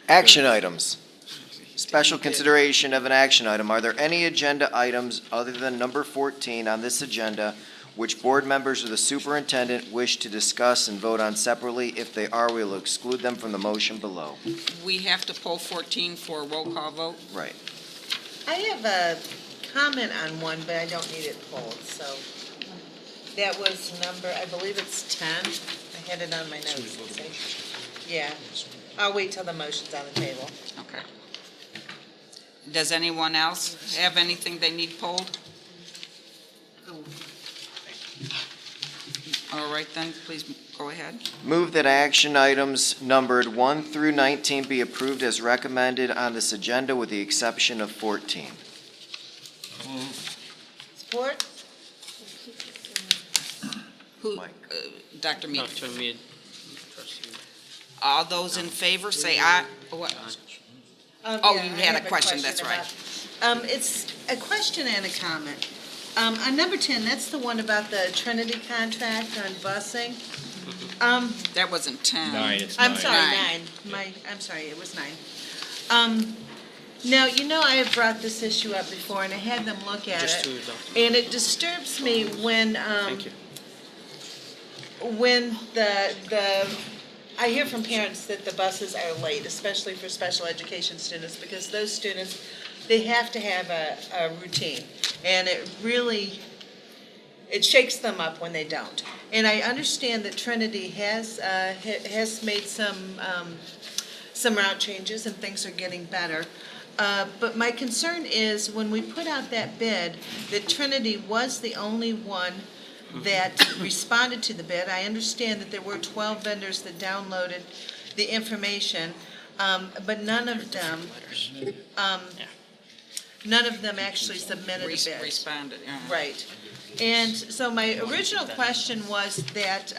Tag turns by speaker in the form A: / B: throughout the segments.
A: Action items. Special consideration of an action item. Are there any agenda items other than number 14 on this agenda which board members or the superintendent wish to discuss and vote on separately? If they are, we will exclude them from the motion below.
B: We have to pull 14 for a roll call vote.
A: Right.
C: I have a comment on one, but I don't need it pulled, so. That was number, I believe it's 10. I had it on my notes. Yeah. I'll wait till the motion's on the table.
B: Okay. Does anyone else have anything they need pulled? All right, then, please go ahead.
A: Move that action items numbered 1 through 19 be approved as recommended on this agenda with the exception of 14.
C: Support?
B: Who,
A: Mike.
B: Dr. Mead?
D: Dr. Mead.
B: All those in favor, say aye. What? Oh, you had a question, that's right.
C: It's a question and a comment. On number 10, that's the one about the Trinity contract on busing.
B: That wasn't 10.
C: I'm sorry,
B: Nine.
C: 9. I'm sorry, it was 9. Now, I have brought this issue up before, and I had them look at
D: Just
C: it.
D: to Dr.
C: And it disturbs me when,
D: Thank you.
C: when I hear from parents that the buses are late, especially for special education students, because those students, they have to have a routine. And it shakes them up when they don't. And I understand that Trinity has made some route changes and things are getting better. But my concern is when we put out that bid, that Trinity was the only one that responded to the bid. I understand that there were 12 vendors that downloaded the information, but none of them actually submitted a bid.
B: Responded, yeah.
C: Right. And so my original question was that,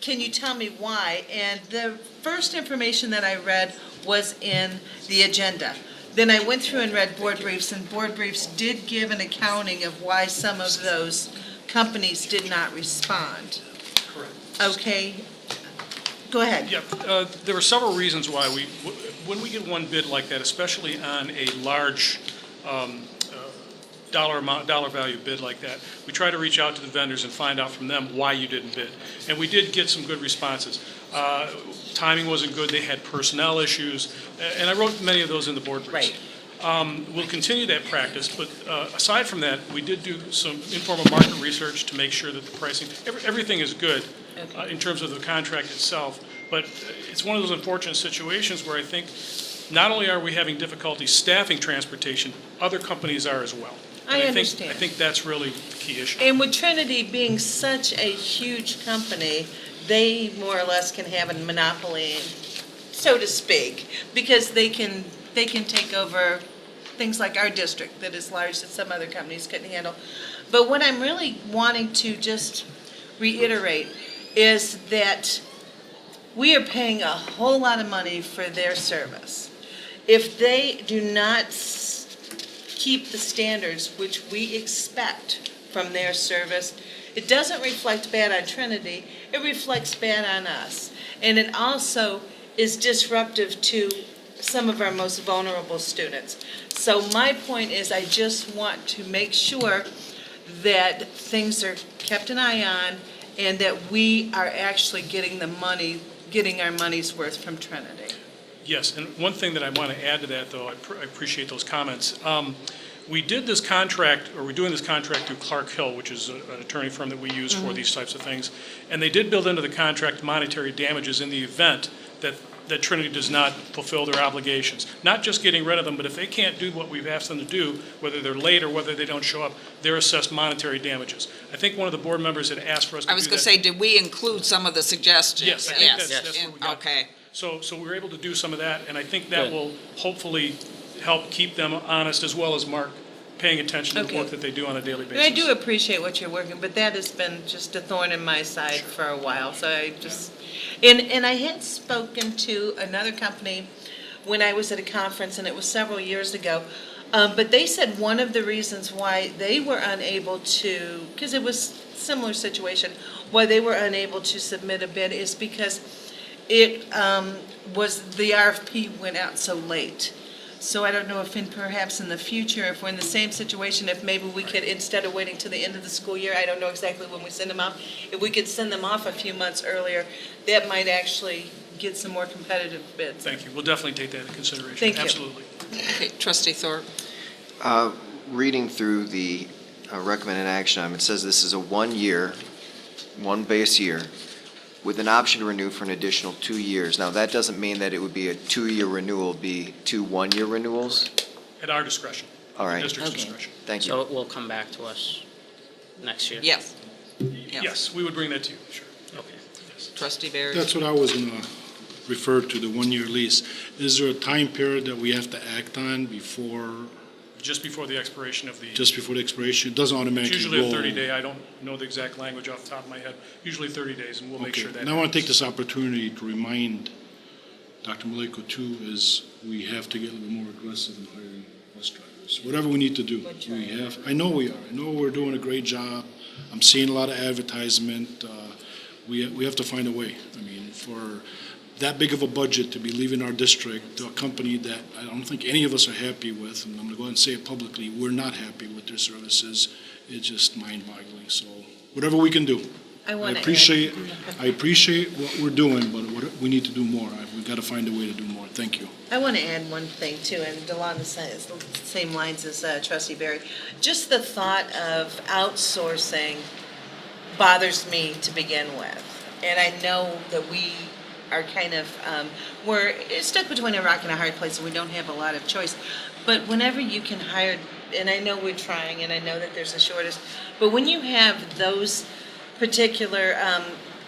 C: can you tell me why? And the first information that I read was in the agenda. Then I went through and read board briefs, and board briefs did give an accounting of why some of those companies did not respond.
E: Correct.
C: Okay, go ahead.
E: Yeah, there were several reasons why when we get one bid like that, especially on a large dollar value bid like that, we try to reach out to the vendors and find out from them why you didn't bid. And we did get some good responses. Timing wasn't good, they had personnel issues, and I wrote many of those in the board briefs.
C: Right.
E: We'll continue that practice, but aside from that, we did do some informal market research to make sure that the pricing, everything is good in terms of the contract itself, but it's one of those unfortunate situations where I think not only are we having difficulty staffing transportation, other companies are as well.
C: I understand.
E: I think that's really the key issue.
C: And with Trinity being such a huge company, they more or less can have a monopoly, so to speak, because they can take over things like our district that is large that some other companies couldn't handle. But what I'm really wanting to just reiterate is that we are paying a whole lot of money for their service. If they do not keep the standards which we expect from their service, it doesn't reflect bad on Trinity, it reflects bad on us. And it also is disruptive to some of our most vulnerable students. So my point is I just want to make sure that things are kept an eye on and that we are actually getting our money's worth from Trinity.
E: Yes, and one thing that I want to add to that, though, I appreciate those comments. We did this contract, or we're doing this contract through Clark Hill, which is an attorney firm that we use for these types of things. And they did build into the contract monetary damages in the event that Trinity does not fulfill their obligations. Not just getting rid of them, but if they can't do what we've asked them to do, whether they're late or whether they don't show up, they're assessed monetary damages. I think one of the board members had asked for us to do that.
B: I was going to say, did we include some of the suggestions?
E: Yes, I think that's what we got.
B: Okay.
E: So we were able to do some of that, and I think that will hopefully help keep them honest, as well as Mark paying attention to the work that they do on a daily basis.
C: And I do appreciate what you're working, but that has been just a thorn in my side for a while, so I just, and I had spoken to another company when I was at a conference, and it was several years ago, but they said one of the reasons why they were unable to, because it was a similar situation, why they were unable to submit a bid is because it the RFP went out so late. So I don't know if perhaps in the future, if we're in the same situation, if maybe we could, instead of waiting till the end of the school year, I don't know exactly when we send them off, if we could send them off a few months earlier, that might actually get some more competitive bids.
E: Thank you. We'll definitely take that into consideration.
C: Thank you.
E: Absolutely.
B: Okay, trustee Thorpe.
A: Reading through the recommended action item, it says this is a 1 year, one base year, with an option to renew for an additional 2 years. Now, that doesn't mean that it would be a 2-year renewal, it'd be 2 1-year renewals?
E: At our discretion.
A: All right.
E: District's
D: Okay.
E: discretion.
A: Thank you.
D: So it will come back to us next year?
B: Yes. Yes.
E: Yes, we would bring that to you, sure.
D: Okay.
E: Yes.
B: Trustee Barry.
F: That's what I was going to refer to, the 1-year lease. Is there a time period that we have to act on before,
E: Just before the expiration of the,
F: just before the expiration? It doesn't
E: it's
F: automatically
E: usually a
F: roll.
E: 30-day, I don't know the exact language off the top of my head, usually 30 days, and we'll make
F: Okay.
E: sure that.
F: And I want to take
E: happens.
F: this opportunity to remind Dr. Maleko too, is we have to get a little more aggressive in hiring bus drivers. Whatever we need to do, we have. I know we are. I know we're doing a great job. I'm seeing a lot of advertisement. We have to find a way. I mean, for that big of a budget to be leaving our district to a company that I don't think any of us are happy with, and I'm going to go ahead and say it publicly, we're not happy with their services. It's just mind-boggling. So whatever we can do.
C: I
F: I
C: want to
F: appreciate what we're doing, but we need to do more. We've got to find a way to do more. Thank you.
C: I want to add one thing too, and along the same lines as Trustee Barry. Just the thought of outsourcing bothers me to begin with. And I know that we are kind of, we're stuck between a rock and a hard place and we don't have a lot of choice. But whenever you can hire, and I know we're trying and I know that there's a shortage, but when you have those particular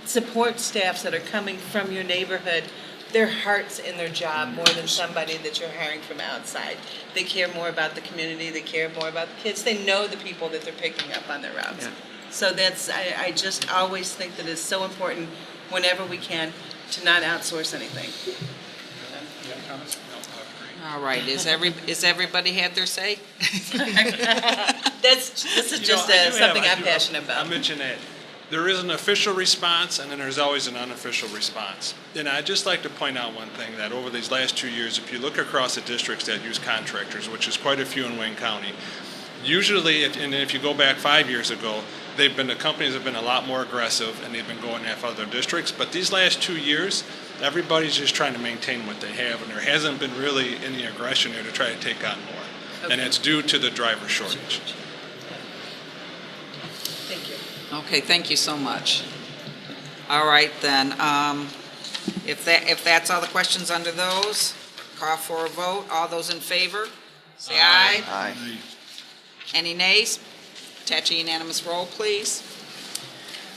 C: support staffs that are coming from your neighborhood, their heart's in their job more than somebody that you're hiring from outside. They care more about the community, they care more about the kids, they know the people that they're picking up on their routes.
B: Yeah.
C: So that's, I just always think that it's so important whenever we can to not outsource anything.
E: You have comments? No, I agree.
B: All right, is everybody had their say?
C: This is just something I'm passionate about.
G: I'll mention that. There is an official response, and then there's always an unofficial response. And I'd just like to point out one thing, that over these last 2 years, if you look across the districts that use contractors, which is quite a few in Wayne County, usually, and if you go back 5 years ago, the companies have been a lot more aggressive, and they've been going after other districts. But these last 2 years, everybody's just trying to maintain what they have, and there hasn't been really any aggression there to try to take on more. And it's due to the driver shortage.
C: Thank you.
B: Okay, thank you so much. All right, then, if that's all the questions under those, call for a vote. All those in favor, say aye.
A: Aye.
B: Any nays? Attach a unanimous roll, please.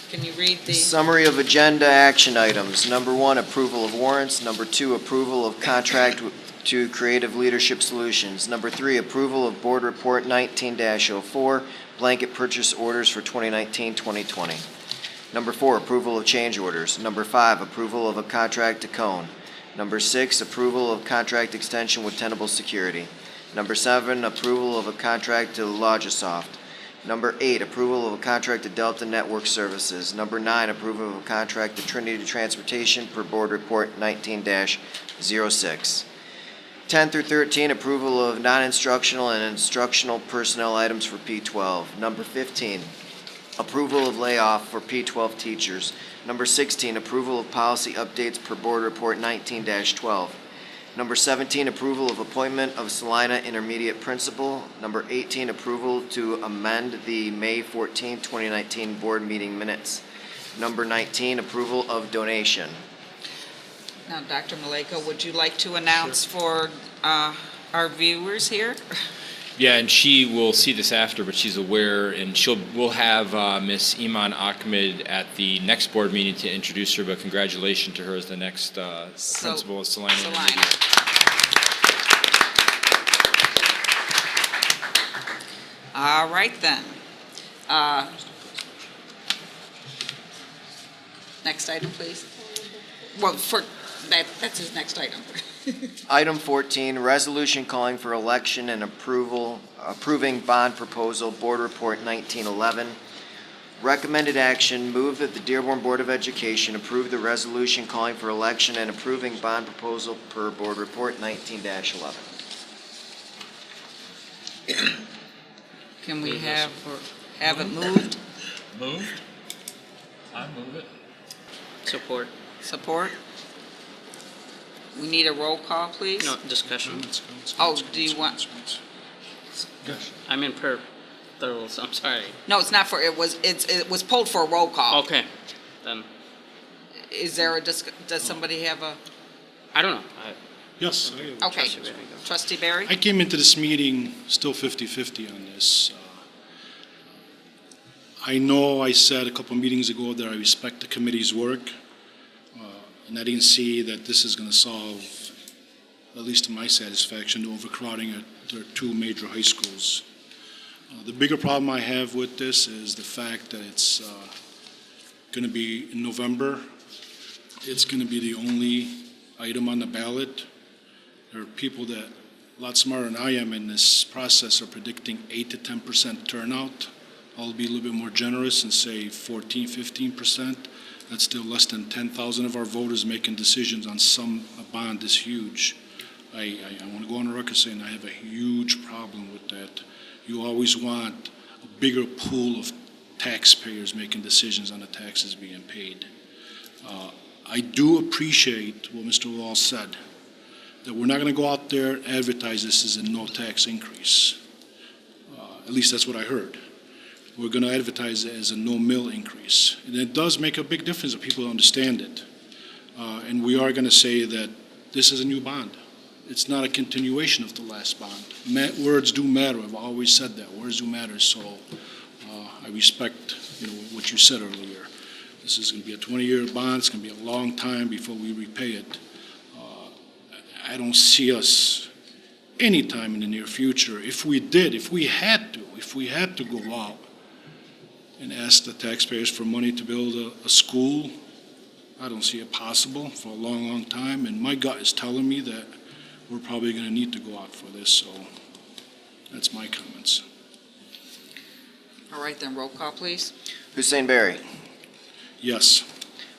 B: Can you read the?
A: Summary of agenda action items. Number 1, approval of warrants. Number 2, approval of contract to Creative Leadership Solutions. Number 3, approval of Board Report 19-04, blanket purchase orders for 2019-2020. Number 4, approval of change orders. Number 5, approval of a contract to Cone. Number 6, approval of contract extension with Tenable Security. Number 7, approval of a contract to Logisoft. Number 8, approval of a contract to Delta Network Services. Number 9, approval of a contract to Trinity Transportation per Board Report 19-06. 10 through 13, approval of non-instructional and instructional personnel items for P12. Number 15, approval of layoff for P12 teachers. Number 16, approval of policy updates per Board Report 19-12. Number 17, approval of appointment of Salina Intermediate Principal. Number 18, approval to amend the May 14, 2019 Board Meeting Minutes. Number 19, approval of donation.
B: Now, Dr. Maleko, would you like to announce for our viewers here?
H: Yeah, and she will see this after, but she's aware, and we'll have Miss Iman Ahmed at the next board meeting to introduce her, but congratulations to her as the next principal of Salina Intermediate.
B: All right, then. Next item, please. Well, that's his next item.
A: Item 14, resolution calling for election and approving bond proposal, Board Report 1911. Recommended action, move that the Dearborn Board of Education approve the resolution calling for election and approving bond proposal per Board Report 19-11.
B: Can we have it moved?
I: Moved? I move it.
D: Support.
B: Support? We need a roll call, please?
D: No, discussion.
B: Oh, do you want,
D: I'm in per the rules, I'm sorry.
B: no, it's not for, it was pulled for a roll call.
D: Okay, then,
B: Is there does somebody have a,
D: I don't know.
F: Yes.
B: okay. Trustee Barry?
F: I came into this meeting still 50-50 on this. I know I said a couple meetings ago that I respect the committee's work, and I didn't see that this is going to solve, at least to my satisfaction, the overcrowding at their two major high schools. The bigger problem I have with this is the fact that it's going to be in November. It's going to be the only item on the ballot. There are people that, a lot smarter than I am in this process, are predicting 8 to 10% turnout. I'll be a little bit more generous and say 14, 15%. That's still less than 10,000 of our voters making decisions on a bond this huge. I want to go on the record saying I have a huge problem with that. You always want a bigger pool of taxpayers making decisions on the taxes being paid. I do appreciate what Mr. Wall said, that we're not going to go out there and advertise this as a no tax increase. At least that's what I heard. We're going to advertise it as a no mill increase. And it does make a big difference if people understand it. And we are going to say that this is a new bond. It's not a continuation of the last bond. Words do matter. I've always said that. Words do matter. So I respect what you said earlier. This is going to be a 20-year bond. It's going to be a long time before we repay it. I don't see us any time in the near future. If we had to go out and ask the taxpayers for money to build a school, I don't see it possible for a long, long time. And my gut is telling me that we're probably going to need to go out for this. So that's my comments.
B: All right, then roll call, please.
A: Hussein Berry.
F: Yes.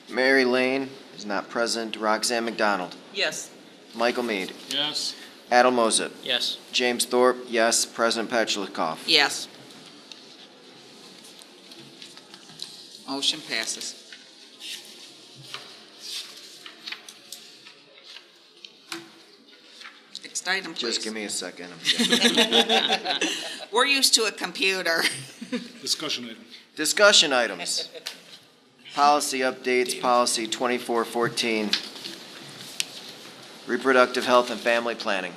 A: Mary Lane is not present. Roxanne McDonald.
C: Yes.
A: Michael Mead.
I: Yes.
A: Adel Mozart.
D: Yes.
A: James Thorpe, yes. President Petchlokoff.
B: Yes. Motion passes. Next item, please.
A: Just give me a second.
B: We're used to a computer.
F: Discussion item.
A: Discussion items. Policy updates, policy 2414. Reproductive health and family planning.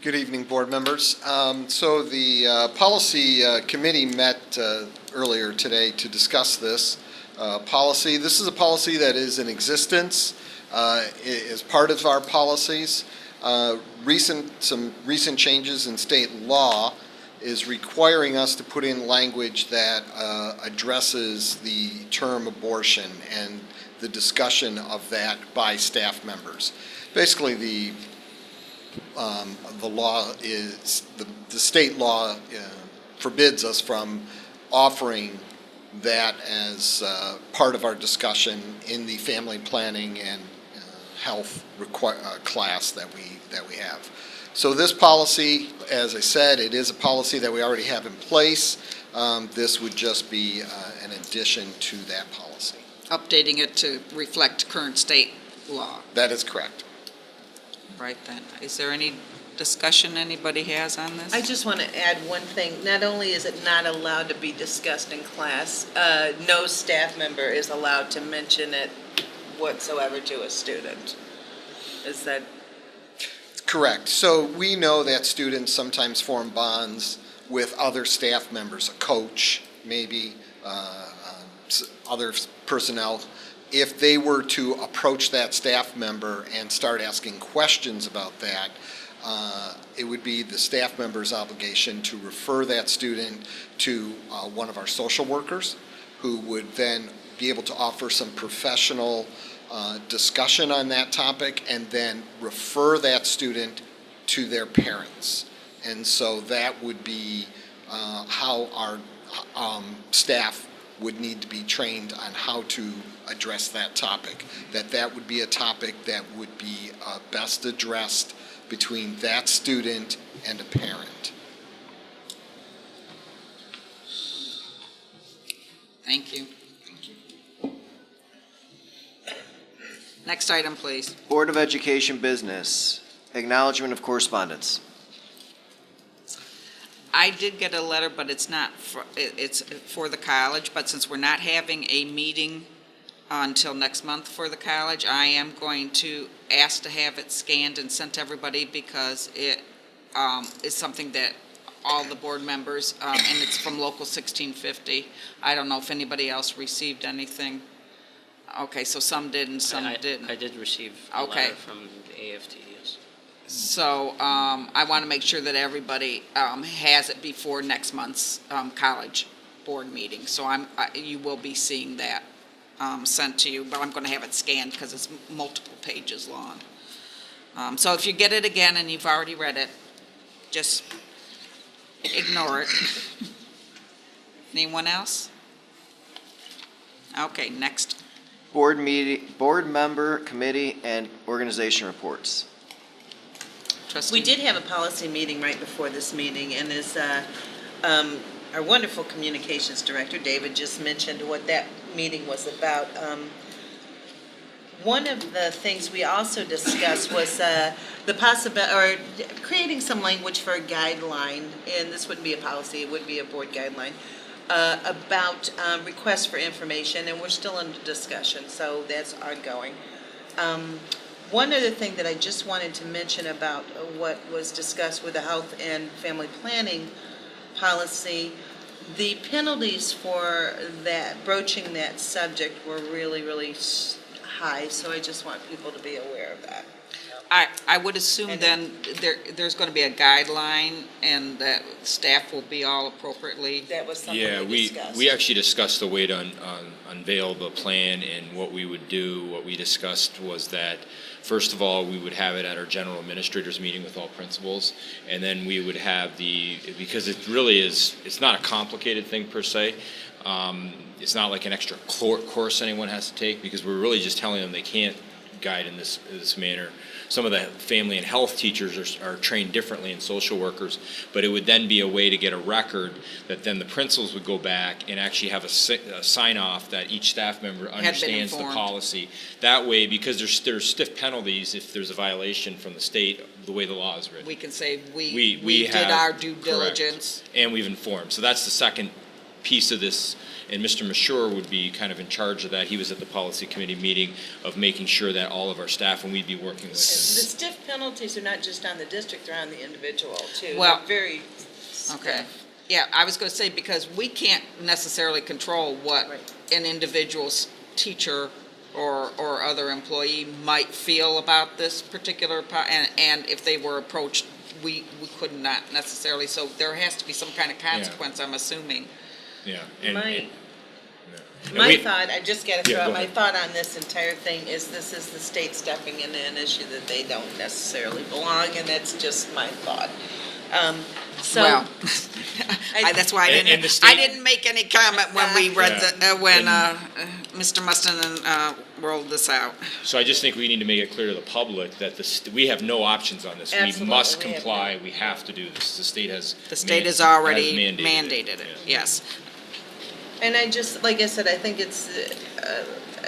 J: Good evening, board members. So the policy committee met earlier today to discuss this policy. This is a policy that is in existence as part of our policies. Some recent changes in state law is requiring us to put in language that addresses the term abortion and the discussion of that by staff members. Basically, the law is, the state law forbids us from offering that as part of our discussion in the family planning and health class that we have. So this policy, as I said, it is a policy that we already have in place. This would just be an addition to that policy.
B: Updating it to reflect current state law.
J: That is correct.
B: Right then. Is there any discussion anybody has on this?
C: I just want to add one thing. Not only is it not allowed to be discussed in class, no staff member is allowed to mention it whatsoever to a student. Is that?
J: Correct. So we know that students sometimes form bonds with other staff members, a coach, maybe, other personnel. If they were to approach that staff member and start asking questions about that, it would be the staff member's obligation to refer that student to one of our social workers, who would then be able to offer some professional discussion on that topic and then refer that student to their parents. And so that would be how our staff would need to be trained on how to address that topic. That would be a topic that would be best addressed between that student and a parent.
B: Thank you. Next item, please.
A: Board of Education business, acknowledgement of correspondence.
B: I did get a letter, but it's not for, it's for the college, but since we're not having a meeting until next month for the college, I am going to ask to have it scanned and sent to everybody because it is something that all the board members, and it's from Local 1650. I don't know if anybody else received anything. Okay, so some did and some didn't.
D: I did receive a
B: Okay.
D: letter from the AFT, yes.
B: So I want to make sure that everybody has it before next month's college board meeting. So you will be seeing that sent to you, but I'm going to have it scanned because it's multiple pages long. So if you get it again and you've already read it, just ignore it. Anyone else? Okay, next.
A: Board meeting, board member, committee, and organization reports.
B: Trustee.
C: We did have a policy meeting right before this meeting, and as our wonderful communications director, David, just mentioned what that meeting was about. One of the things we also discussed was the possibility, or creating some language for a guideline, and this wouldn't be a policy, it would be a board guideline, about requests for information, and we're still under discussion, so that's ongoing. One other thing that I just wanted to mention about what was discussed with the health and family planning policy, the penalties for that, broaching that subject were really, really high, so I just want people to be aware of that.
B: I would assume
C: And
B: then there's going to be a guideline and that staff will be all appropriately.
C: That was something
H: Yeah,
C: we discussed.
H: we actually discussed the way to unveil the plan and what we would do. What we discussed was that, first of all, we would have it at our general administrators meeting with all principals, and then we would have because it really is, it's not a complicated thing per se. It's not like an extra course anyone has to take, because we're really just telling them they can't guide in this manner. Some of the family and health teachers are trained differently in social workers, but it would then be a way to get a record that then the principals would go back and actually have a sign off that each staff member understands the
B: informed.
H: policy. That way, because there's stiff penalties if there's a violation from the state, the way the law is written.
B: We can say
H: We
B: did
H: have-
B: our due
H: correct.
B: diligence.
H: And we've informed. So that's the second piece of this, and Mr. Mashur would be kind of in charge of that. He was at the policy committee meeting of making sure that all of our staff, and we'd be working with
C: The
H: him.
C: stiff penalties are not just on the district, they're on the individual too.
B: Well,
C: They're very
B: Okay.
C: stiff.
B: Yeah, I was going to say, because we can't necessarily control what
C: Right.
B: an individual's teacher or other employee might feel about this particular, and if they were approached, we could not necessarily, so there has to be some kind of consequence, I'm assuming.
H: Yeah.
C: My thought, I just gotta
H: Yeah,
C: throw out,
H: go
C: my
H: ahead.
C: thought on this entire thing is this is the state stepping into an issue that they don't necessarily belong, and that's just my thought. So,
B: Well, that's why
H: And the
B: I
H: state-
B: didn't make any comment when we read
H: Yeah.
B: when Mr. Mustin rolled this out.
H: So I just think we need to make it clear to the public that we have no options on this.
C: Absolutely,
H: We must
C: we have
H: comply. We have to do this. The state has.
B: The state has already
H: mandated
B: mandated it,
H: Yeah.
B: yes.
C: and I just, like I said, I think it's,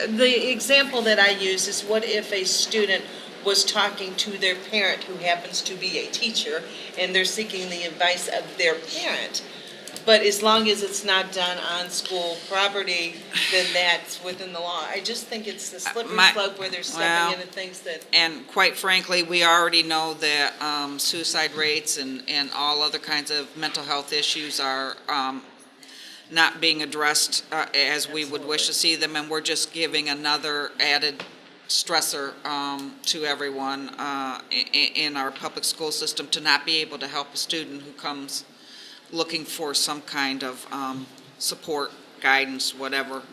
C: the example that I use is what if a student was talking to their parent who happens to be a teacher, and they're seeking the advice of their parent. But as long as it's not done on school property, then that's within the law. I just think it's the slippery slope where they're stepping into things that.
B: And quite frankly, we already know that suicide rates and all other kinds of mental health issues are not being addressed as we would wish to see them, and we're just giving another added stressor to everyone in our public school system to not be able to help a student who comes looking for some kind of support, guidance, whatever,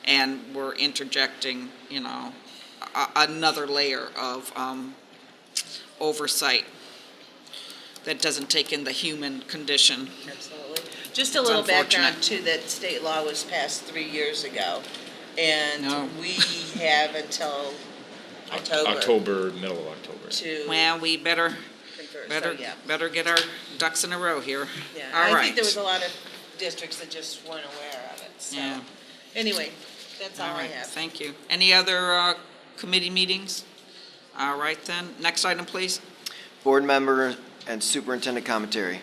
B: and we're interjecting, another layer of oversight that doesn't take in the human condition.
C: Absolutely. Just a little
B: unfortunate.
C: background too, that state law was passed 3 years ago. And
B: No.
C: we have until October
H: October, middle of October.
C: to
B: Well, we better,
C: convert, so yeah.
B: better get our ducks in a row here.
C: Yeah,
B: All
C: I
B: right.
C: think there was a lot of districts that just weren't aware of it, so.
B: Yeah.
C: Anyway, that's all I
B: right,
C: have.
B: thank you. Any other committee meetings? All right then, next item, please.
A: Board member and superintendent commentary.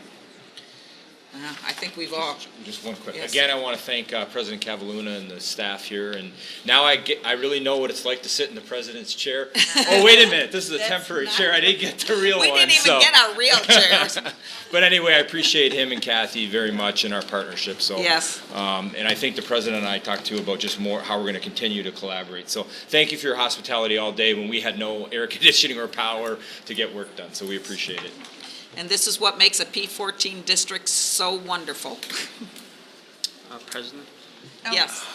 B: I think we've all,
H: Just one quick.
B: Yes.
H: Again, I want to thank President Cavaluna and the staff here, and now I really know what it's like to sit in the president's chair. Oh, wait a minute, this is a
C: That's
H: temporary
C: not-
H: chair. I didn't get the real
B: we
H: one.
B: didn't even
H: so.
B: get our real chairs.
H: But anyway, I appreciate him and Kathy very much in our partnership. So
B: Yes.
H: and I think the president and I talked to about just more how we're going to continue to collaborate. So thank you for your hospitality all day when we had no air conditioning or power to get work done. So we appreciate it.
B: And this is what makes a P14 district so wonderful.
D: President?
B: Yes.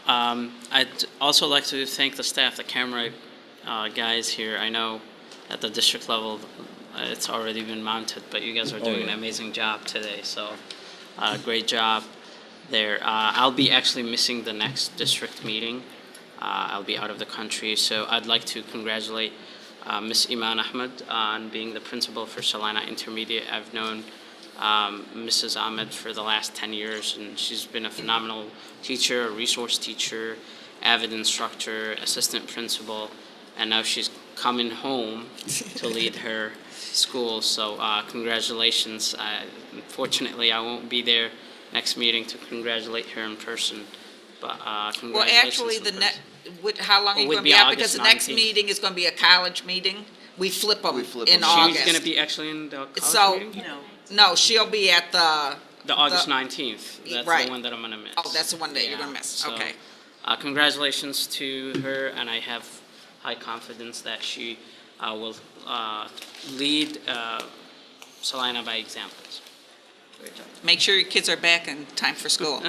D: I'd also like to thank the staff, the camera guys here. I know at the district level, it's already been mounted, but you guys are doing an amazing job today, so great job there. I'll be actually missing the next district meeting. I'll be out of the country, so I'd like to congratulate Ms. Iman Ahmed on being the principal for Salina Intermediate. I've known Mrs. Ahmed for the last 10 years, and she's been a phenomenal teacher, a resource teacher, avid instructor, assistant principal, and now she's coming home to lead her school. So congratulations. Unfortunately, I won't be there next meeting to congratulate her in person, but congratulations.
B: Well, actually,
D: in
B: the
D: person.
B: how long are
D: It
B: you
D: would
B: going to
D: be
B: be out?
D: August
B: Because the next
D: 19th.
B: meeting is going to be a college meeting. We flip them
A: We flip
B: in
A: 'em.
B: August.
D: She's going to be actually in the college
B: So-
D: meeting?
C: No.
B: No, she'll be at the,
D: The August 19th. That's
B: right.
D: the one that I'm going to miss.
B: oh, that's the one that you're
D: Yeah,
B: going to miss.
D: so,
B: Okay.
D: Congratulations to her, and I have high confidence that she will lead Salina by examples. Great job.
B: Make sure your kids are back in time for school.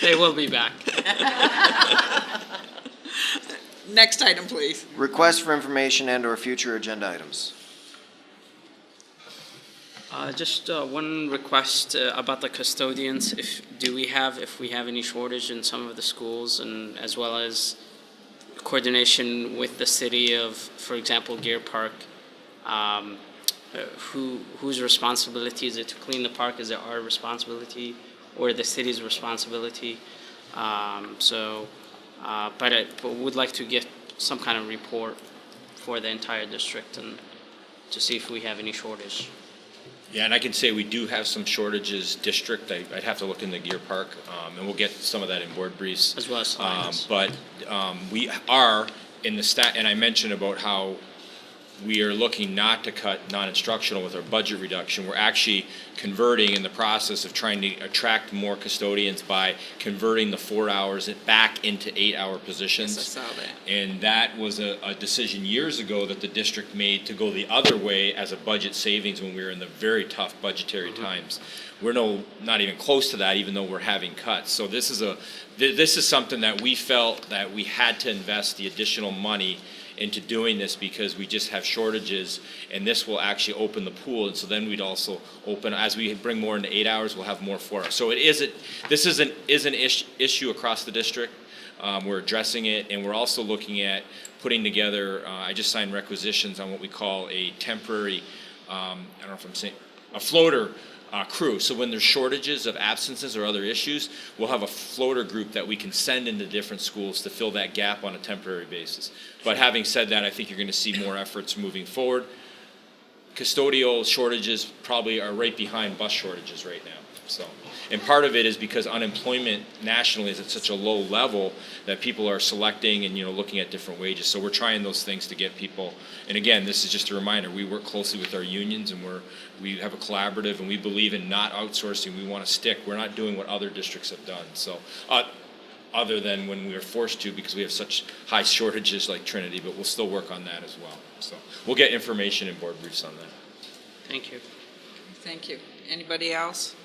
D: They will be back.
B: Next item, please.
A: Request for information and/or future agenda items.
D: Just one request about the custodians. If we have any shortage in some of the schools, and as well as coordination with the city of, for example, Gear Park. Whose responsibility is it to clean the park? Is it our responsibility or the city's responsibility? But would like to get some kind of report for the entire district and to see if we have any shortage.
H: Yeah, and I can say we do have some shortages district. I'd have to look in the Gear Park, and we'll get some of that in board briefs.
D: As well as Salinas.
H: But we are in the and I mentioned about how we are looking not to cut non-instructional with our budget reduction. We're actually converting in the process of trying to attract more custodians by converting the 4 hours back into 8-hour positions.
B: Yes, I saw that.
H: And that was a decision years ago that the district made to go the other way as a budget savings when we were in the very tough budgetary times. We're not even close to that, even though we're having cuts. So this is something that we felt that we had to invest the additional money into doing this because we just have shortages, and this will actually open the pool. And so then we'd also open, as we bring more into 8 hours, we'll have more 4 hours. So this is an issue across the district. We're addressing it, and we're also looking at putting together, I just signed requisitions on what we call a temporary, I don't know if I'm saying, a floater crew. So when there's shortages of absences or other issues, we'll have a floater group that we can send into different schools to fill that gap on a temporary basis. But having said that, I think you're going to see more efforts moving forward. Custodial shortages probably are right behind bus shortages right now. So, and part of it is because unemployment nationally is at such a low level that people are selecting and looking at different wages. So we're trying those things to get people. And again, this is just a reminder: we work closely with our unions, and we have a collaborative, and we believe in not outsourcing. We want to stick. We're not doing what other districts have done. So, other than when we are forced to because we have such high shortages like Trinity, but we'll still work on that as well. So we'll get information and board briefs on that.
D: Thank you.
B: Thank you. Anybody else?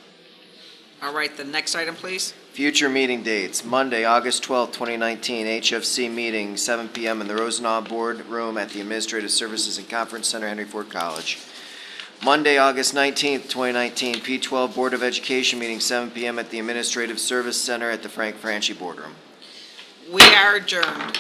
B: All right, the next item, please.
A: Future meeting dates, Monday, August 12th, 2019, HFC meeting, 7 p.m. in the Rosenau Board Room at the Administrative Services and Conference Center, Henry Ford College. Monday, August 19th, 2019, P12 Board of Education meeting, 7 PM at the Administrative Service Center at the Frank Franchi Boardroom.
B: We are adjourned.